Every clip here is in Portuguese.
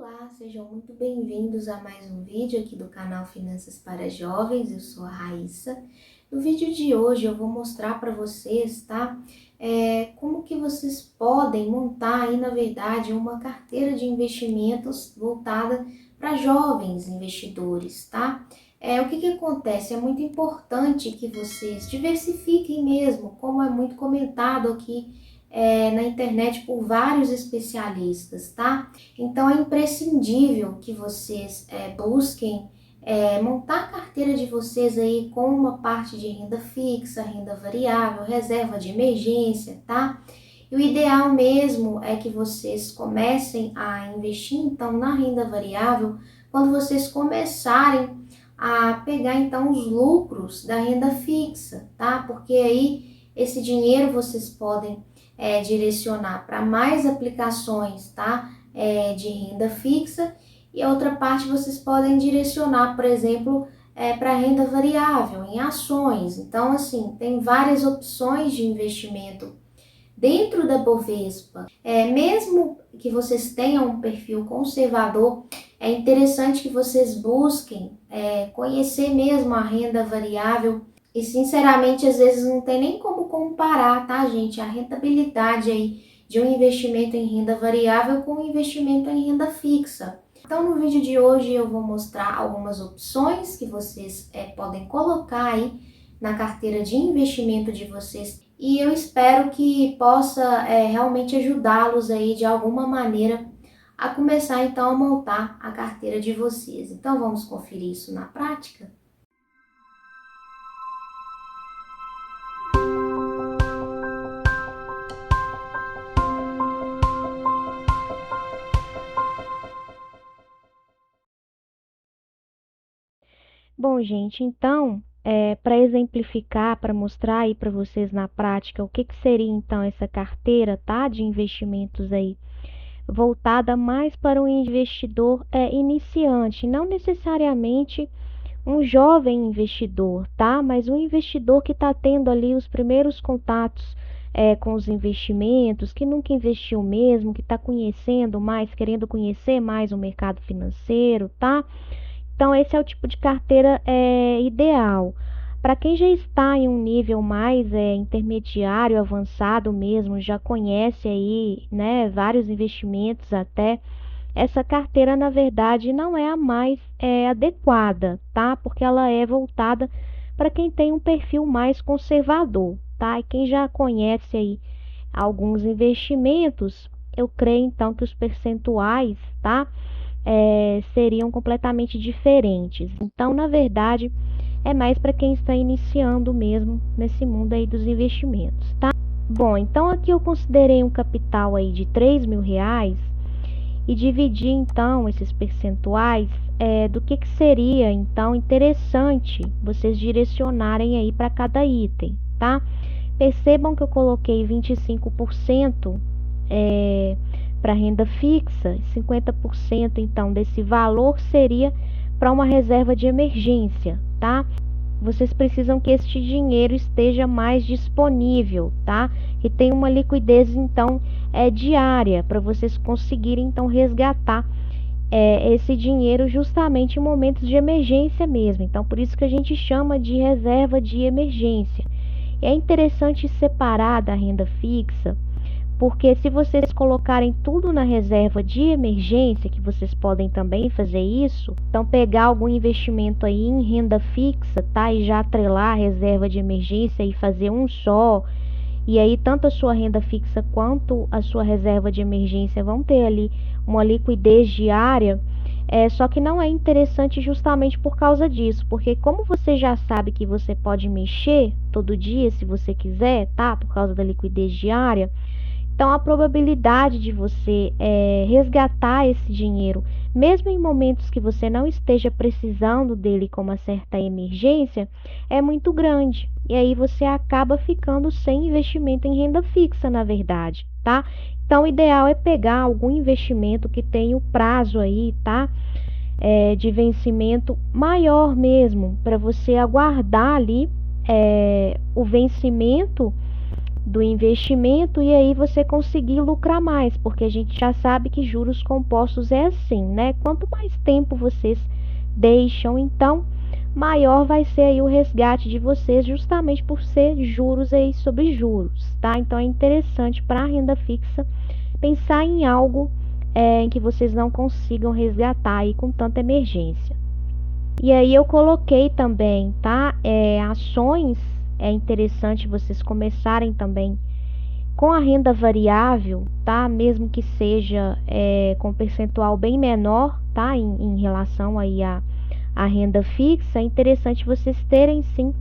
Olá, sejam muito bem-vindos a mais um vídeo aqui do canal Finanças para Jovens. Eu sou a Raíssa. No vídeo de hoje eu vou mostrar para vocês, tá? Como que vocês podem montar aí, na verdade, uma carteira de investimentos voltada para jovens investidores, tá? O que acontece? É muito importante que vocês diversifiquem mesmo, como é muito comentado aqui na internet por vários especialistas, tá? Então é imprescindível que vocês busquem montar a carteira de vocês aí com uma parte de renda fixa, renda variável, reserva de emergência, tá? E o ideal mesmo é que vocês comecem a investir então na renda variável quando vocês começarem a pegar então os lucros da renda fixa, tá? Porque aí esse dinheiro vocês podem direcionar para mais aplicações, tá? De renda fixa, e a outra parte vocês podem direcionar, por exemplo, para renda variável, em ações. Então, assim, tem várias opções de investimento dentro da Bovespa. Mesmo que vocês tenham um perfil conservador, é interessante que vocês busquem conhecer mesmo a renda variável. E sinceramente, às vezes não tem nem como comparar, tá, gente? A rentabilidade aí de um investimento em renda variável com um investimento em renda fixa. Então, no vídeo de hoje eu vou mostrar algumas opções que vocês podem colocar aí na carteira de investimento de vocês. E eu espero que possa realmente ajudá-los aí de alguma maneira a começar então a montar a carteira de vocês. Então, vamos conferir isso na prática? Bom, gente, então, para exemplificar, para mostrar aí para vocês na prática o que seria então essa carteira, tá, de investimentos aí, voltada mais para um investidor iniciante, não necessariamente um jovem investidor, tá, mas um investidor que está tendo ali os primeiros contatos com os investimentos, que nunca investiu mesmo, que está conhecendo mais, querendo conhecer mais o mercado financeiro, tá? Então, esse é o tipo de carteira ideal. Para quem já está em um nível mais intermediário, avançado mesmo, já conhece aí, né, vários investimentos até, essa carteira, na verdade, não é a mais adequada, tá? Porque ela é voltada para quem tem um perfil mais conservador, tá? E quem já conhece aí alguns investimentos, eu creio então que os percentuais, tá? Seriam completamente diferentes. Então, na verdade, é mais para quem está iniciando mesmo nesse mundo aí dos investimentos, tá? Bom, então aqui eu considerei um capital aí de R$ 3.000 e dividi então esses percentuais do que seria então interessante vocês direcionarem aí para cada item, tá? Percebam que eu coloquei 25% para renda fixa, 50% então desse valor seria para uma reserva de emergência, tá? Vocês precisam que este dinheiro esteja mais disponível, tá? Que tenha uma liquidez então diária para vocês conseguirem então resgatar esse dinheiro justamente em momentos de emergência mesmo. Então, por isso que a gente chama de reserva de emergência. E é interessante separar da renda fixa, porque se vocês colocarem tudo na reserva de emergência, que vocês podem também fazer isso, então pegar algum investimento aí em renda fixa, tá? E já atrelar a reserva de emergência e fazer um só. E aí tanto a sua renda fixa quanto a sua reserva de emergência vão ter ali uma liquidez diária. Só que não é interessante justamente por causa disso, porque como você já sabe que você pode mexer todo dia se você quiser, tá? Por causa da liquidez diária. Então, a probabilidade de você resgatar esse dinheiro, mesmo em momentos que você não esteja precisando dele com uma certa emergência, é muito grande. E aí você acaba ficando sem investimento em renda fixa, na verdade, tá? Então, o ideal é pegar algum investimento que tenha o prazo aí, tá? De vencimento maior mesmo, para você aguardar ali o vencimento do investimento e aí você conseguir lucrar mais, porque a gente já sabe que juros compostos é assim, né? Quanto mais tempo vocês deixam, então maior vai ser aí o resgate de vocês, justamente por ser juros aí sobre juros, tá? Então é interessante para a renda fixa pensar em algo em que vocês não consigam resgatar aí com tanta emergência. E aí eu coloquei também, tá? Ações, é interessante vocês começarem também com a renda variável, tá? Mesmo que seja com percentual bem menor, tá? Em relação aí à renda fixa, é interessante vocês terem sim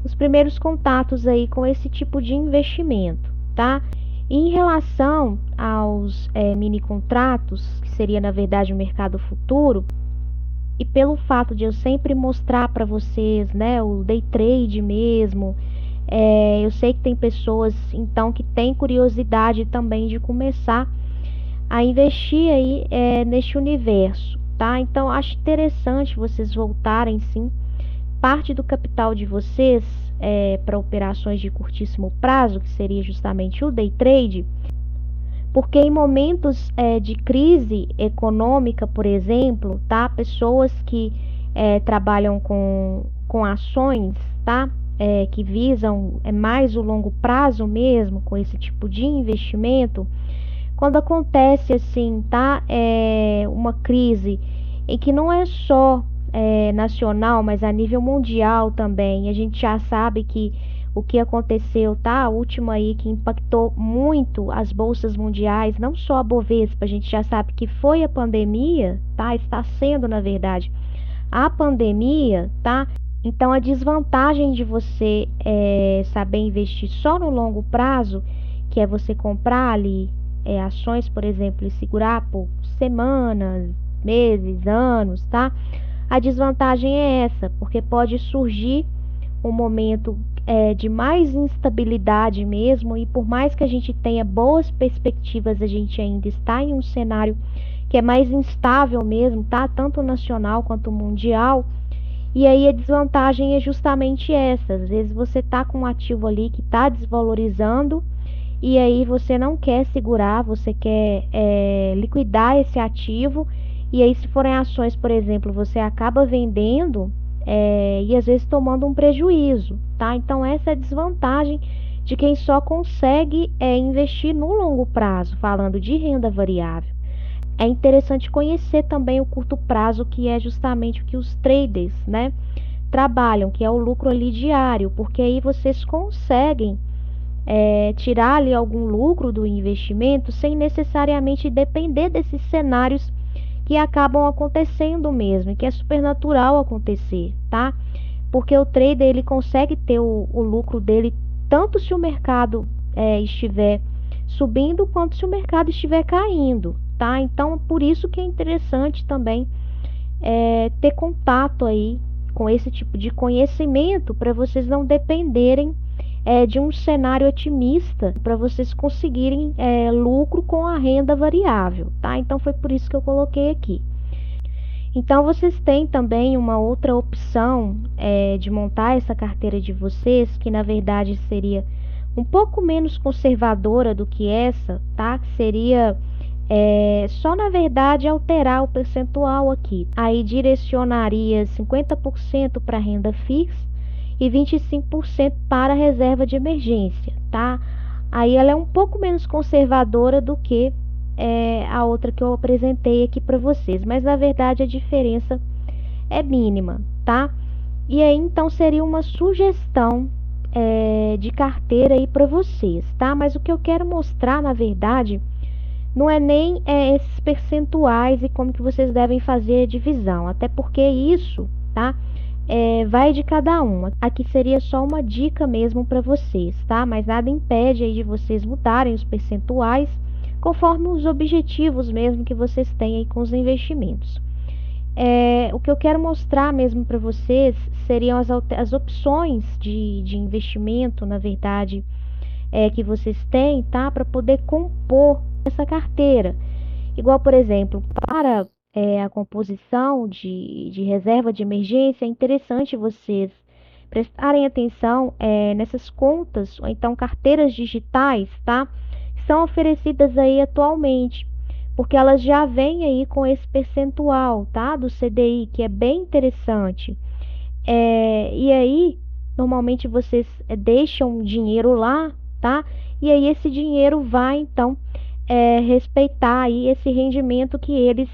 os primeiros contatos aí com esse tipo de investimento, tá? E em relação aos mini contratos, que seria na verdade o mercado futuro, e pelo fato de eu sempre mostrar para vocês, né, o day trade mesmo, eu sei que tem pessoas então que têm curiosidade também de começar a investir aí neste universo, tá? Então acho interessante vocês voltarem sim parte do capital de vocês para operações de curtíssimo prazo, que seria justamente o day trade, porque em momentos de crise econômica, por exemplo, tá? Pessoas que trabalham com ações, tá? Que visam mais o longo prazo mesmo, com esse tipo de investimento, quando acontece assim, tá? Uma crise em que não é só nacional, mas a nível mundial também. A gente já sabe que o que aconteceu, tá? A última aí que impactou muito as bolsas mundiais, não só a Bovespa, a gente já sabe que foi a pandemia, tá? Está sendo, na verdade, a pandemia, tá? Então, a desvantagem de você saber investir só no longo prazo, que é você comprar ali ações, por exemplo, e segurar por semanas, meses, anos, tá? A desvantagem é essa, porque pode surgir um momento de mais instabilidade mesmo, e por mais que a gente tenha boas perspectivas, a gente ainda está em um cenário que é mais instável mesmo, tá? Tanto nacional quanto mundial. E aí a desvantagem é justamente essa. Às vezes você tá com um ativo ali que está desvalorizando e aí você não quer segurar, você quer liquidar esse ativo. E aí, se forem ações, por exemplo, você acaba vendendo e às vezes tomando um prejuízo, tá? Então, essa é a desvantagem de quem só consegue investir no longo prazo, falando de renda variável. É interessante conhecer também o curto prazo, que é justamente o que os traders, né, trabalham, que é o lucro ali diário, porque aí vocês conseguem tirar ali algum lucro do investimento sem necessariamente depender desses cenários que acabam acontecendo mesmo, e que é super natural acontecer, tá? Porque o trader ele consegue ter o lucro dele tanto se o mercado estiver subindo quanto se o mercado estiver caindo, tá? Então, por isso que é interessante também ter contato aí com esse tipo de conhecimento para vocês não dependerem de um cenário otimista para vocês conseguirem lucro com a renda variável, tá? Então foi por isso que eu coloquei aqui. Então vocês têm também uma outra opção de montar essa carteira de vocês, que na verdade seria um pouco menos conservadora do que essa, tá? Que seria só na verdade alterar o percentual aqui. Aí direcionaria 50% para renda fixa e 25% para reserva de emergência, tá? Aí ela é um pouco menos conservadora do que a outra que eu apresentei aqui para vocês, mas na verdade a diferença é mínima, tá? E aí então seria uma sugestão de carteira aí para vocês, tá? Mas o que eu quero mostrar, na verdade, não é nem esses percentuais e como que vocês devem fazer a divisão, até porque isso, tá? Vai de cada um. Aqui seria só uma dica mesmo para vocês, tá? Mas nada impede aí de vocês mudarem os percentuais conforme os objetivos mesmo que vocês têm aí com os investimentos. O que eu quero mostrar mesmo para vocês seriam as opções de investimento, na verdade, que vocês têm, tá? Para poder compor essa carteira. Igual, por exemplo, para a composição de reserva de emergência, é interessante vocês prestarem atenção nessas contas, ou então carteiras digitais, tá? Que são oferecidas aí atualmente, porque elas já vêm aí com esse percentual, tá? Do CDI, que é bem interessante. E aí, normalmente vocês deixam dinheiro lá, tá? E aí esse dinheiro vai, então, respeitar aí esse rendimento que eles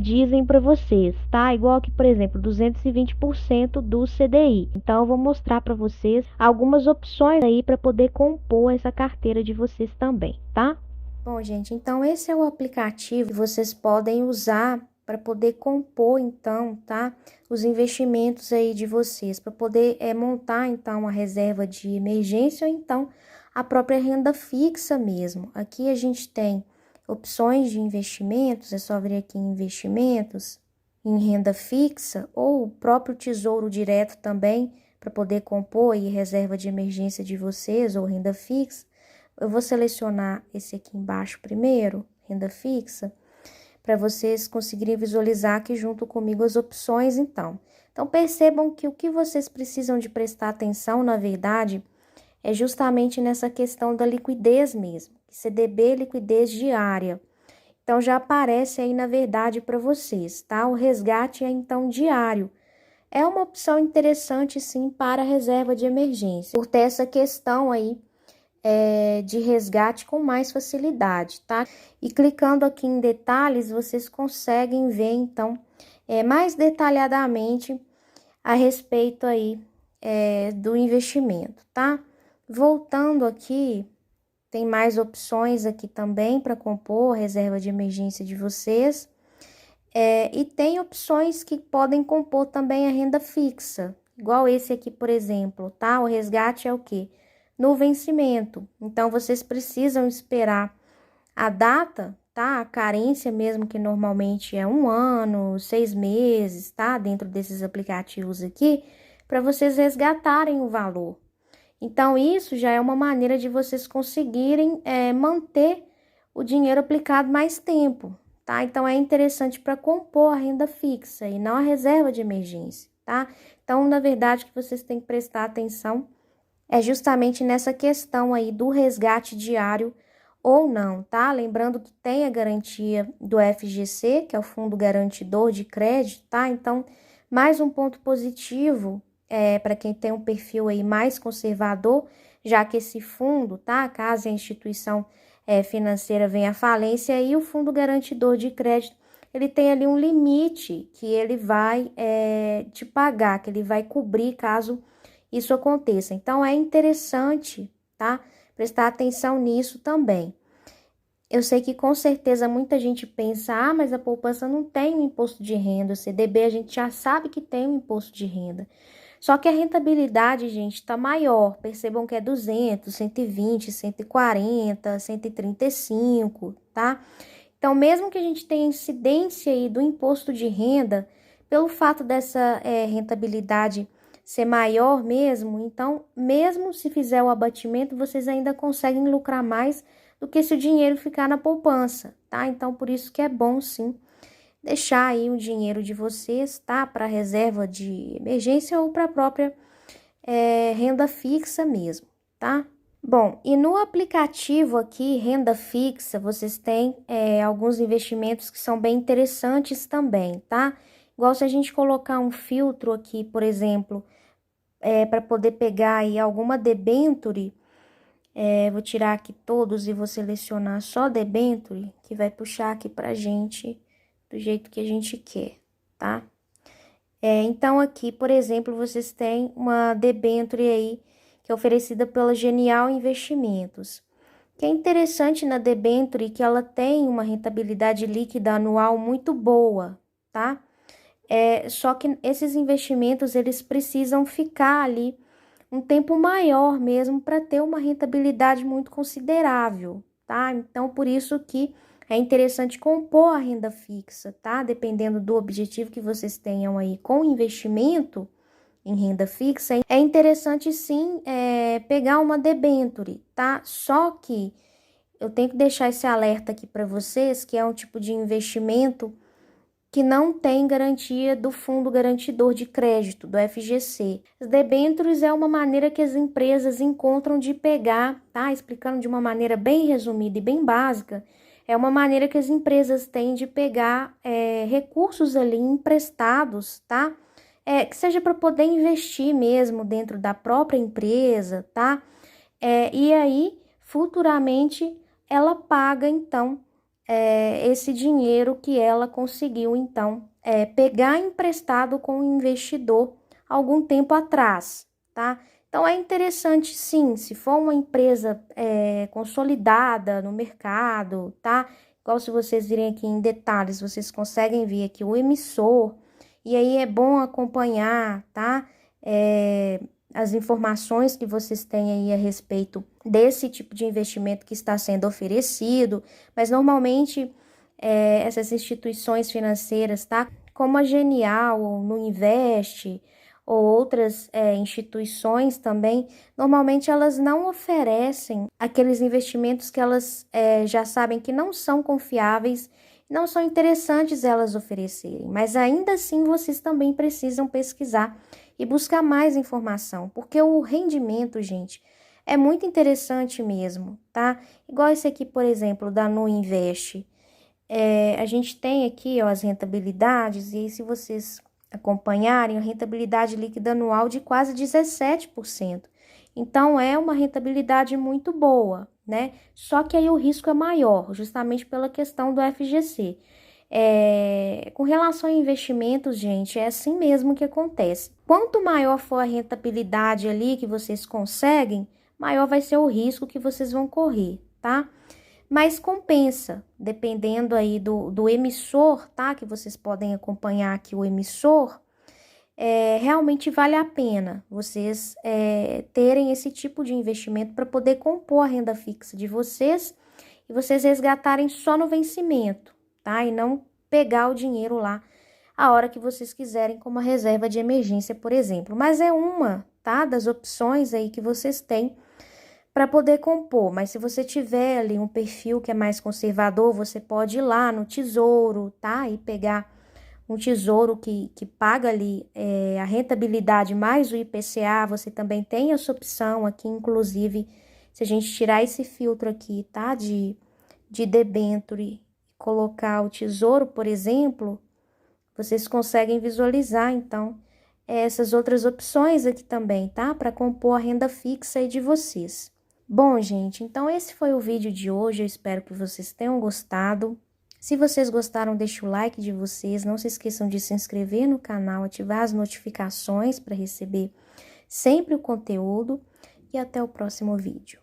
dizem para vocês, tá? Igual que, por exemplo, 220% do CDI. Então, eu vou mostrar para vocês algumas opções aí para poder compor essa carteira de vocês também, tá? Bom, gente, então esse é o aplicativo que vocês podem usar para poder compor, então, tá? Os investimentos aí de vocês, para poder montar, então, a reserva de emergência ou então a própria renda fixa mesmo. Aqui a gente tem opções de investimentos, é só vir aqui em investimentos, em renda fixa ou o próprio Tesouro Direto também, para poder compor aí reserva de emergência de vocês ou renda fixa. Eu vou selecionar esse aqui embaixo primeiro, renda fixa, para vocês conseguirem visualizar aqui junto comigo as opções, então. Então, percebam que o que vocês precisam de prestar atenção, na verdade, é justamente nessa questão da liquidez mesmo. CDB, liquidez diária. Então, já aparece aí, na verdade, para vocês, tá? O resgate é, então, diário. É uma opção interessante, sim, para a reserva de emergência, por ter essa questão aí de resgate com mais facilidade, tá? E clicando aqui em detalhes, vocês conseguem ver, então, mais detalhadamente a respeito aí do investimento, tá? Voltando aqui, tem mais opções aqui também para compor a reserva de emergência de vocês. E tem opções que podem compor também a renda fixa, igual esse aqui, por exemplo, tá? O resgate é o quê? No vencimento. Então, vocês precisam esperar a data, tá? A carência mesmo, que normalmente é 1 ano, 6 meses, tá? Dentro desses aplicativos aqui, para vocês resgatarem o valor. Então, isso já é uma maneira de vocês conseguirem manter o dinheiro aplicado mais tempo, tá? Então, é interessante para compor a renda fixa e não a reserva de emergência, tá? Então, na verdade, o que vocês têm que prestar atenção é justamente nessa questão aí do resgate diário ou não, tá? Lembrando que tem a garantia do FGC, que é o Fundo Garantidor de Crédito, tá? Então, mais um ponto positivo para quem tem um perfil aí mais conservador, já que esse fundo, tá? Caso a instituição financeira venha à falência, aí o Fundo Garantidor de Crédito, ele tem ali um limite que ele vai te pagar, que ele vai cobrir caso isso aconteça. Então, é interessante, tá? Prestar atenção nisso também. Eu sei que com certeza muita gente pensa, mas a poupança não tem um imposto de renda, o CDB a gente já sabe que tem um imposto de renda. Só que a rentabilidade, gente, está maior. Percebam que é 200, 120, 140, 135, tá? Então, mesmo que a gente tenha incidência aí do imposto de renda, pelo fato dessa rentabilidade ser maior mesmo, então, mesmo se fizer o abatimento, vocês ainda conseguem lucrar mais do que se o dinheiro ficar na poupança, tá? Então, por isso que é bom, sim, deixar aí o dinheiro de vocês, tá? Para reserva de emergência ou para a própria renda fixa mesmo, tá? Bom, e no aplicativo aqui, renda fixa, vocês têm alguns investimentos que são bem interessantes também, tá? Igual se a gente colocar um filtro aqui, por exemplo, para poder pegar aí alguma debenture, vou tirar aqui todos e vou selecionar só debenture, que vai puxar aqui pra gente do jeito que a gente quer, tá? Então, aqui, por exemplo, vocês têm uma debenture aí, que é oferecida pela Genial Investimentos. Que é interessante na debenture que ela tem uma rentabilidade líquida anual muito boa, tá? Só que esses investimentos, eles precisam ficar ali um tempo maior mesmo para ter uma rentabilidade muito considerável, tá? Então, por isso que é interessante compor a renda fixa, tá? Dependendo do objetivo que vocês tenham aí com investimento em renda fixa, é interessante sim pegar uma debenture, tá? Só que eu tenho que deixar esse alerta aqui para vocês, que é um tipo de investimento que não tem garantia do Fundo Garantidor de Crédito, do FGC. As debêntures é uma maneira que as empresas encontram de pegar, tá? Explicando de uma maneira bem resumida e bem básica, é uma maneira que as empresas têm de pegar recursos ali emprestados, tá? Que seja para poder investir mesmo dentro da própria empresa, tá? E aí, futuramente, ela paga, então, esse dinheiro que ela conseguiu, então, pegar emprestado com o investidor algum tempo atrás, tá? Então, é interessante, sim, se for uma empresa consolidada no mercado, tá? Igual se vocês virem aqui em detalhes, vocês conseguem ver aqui o emissor, e aí é bom acompanhar, tá? As informações que vocês têm aí a respeito desse tipo de investimento que está sendo oferecido, mas normalmente essas instituições financeiras, tá? Como a Genial, ou no Invest, ou outras instituições também, normalmente elas não oferecem aqueles investimentos que elas já sabem que não são confiáveis, não são interessantes elas oferecerem, mas ainda assim vocês também precisam pesquisar e buscar mais informação, porque o rendimento, gente, é muito interessante mesmo, tá? Igual esse aqui, por exemplo, da No Invest. A gente tem aqui, ó, as rentabilidades, e aí se vocês acompanharem, a rentabilidade líquida anual de quase 17%. Então, é uma rentabilidade muito boa, né? Só que aí o risco é maior, justamente pela questão do FGC. Com relação a investimentos, gente, é assim mesmo que acontece. Quanto maior for a rentabilidade ali que vocês conseguem, maior vai ser o risco que vocês vão correr, tá? Mas compensa, dependendo aí do emissor, tá? Que vocês podem acompanhar aqui o emissor, realmente vale a pena vocês terem esse tipo de investimento para poder compor a renda fixa de vocês e vocês resgatarem só no vencimento, tá? E não pegar o dinheiro lá a hora que vocês quiserem como uma reserva de emergência, por exemplo. Mas é uma, tá? Das opções aí que vocês têm para poder compor. Mas se você tiver ali um perfil que é mais conservador, você pode ir lá no Tesouro, tá? E pegar um tesouro que paga ali a rentabilidade mais o IPCA, você também tem essa opção aqui, inclusive, se a gente tirar esse filtro aqui, tá? De debênture e colocar o tesouro, por exemplo, vocês conseguem visualizar, então, essas outras opções aqui também, tá? Para compor a renda fixa aí de vocês. Bom, gente, então esse foi o vídeo de hoje, eu espero que vocês tenham gostado. Se vocês gostaram, deixa o like de vocês, não se esqueçam de se inscrever no canal, ativar as notificações para receber sempre o conteúdo e até o próximo vídeo.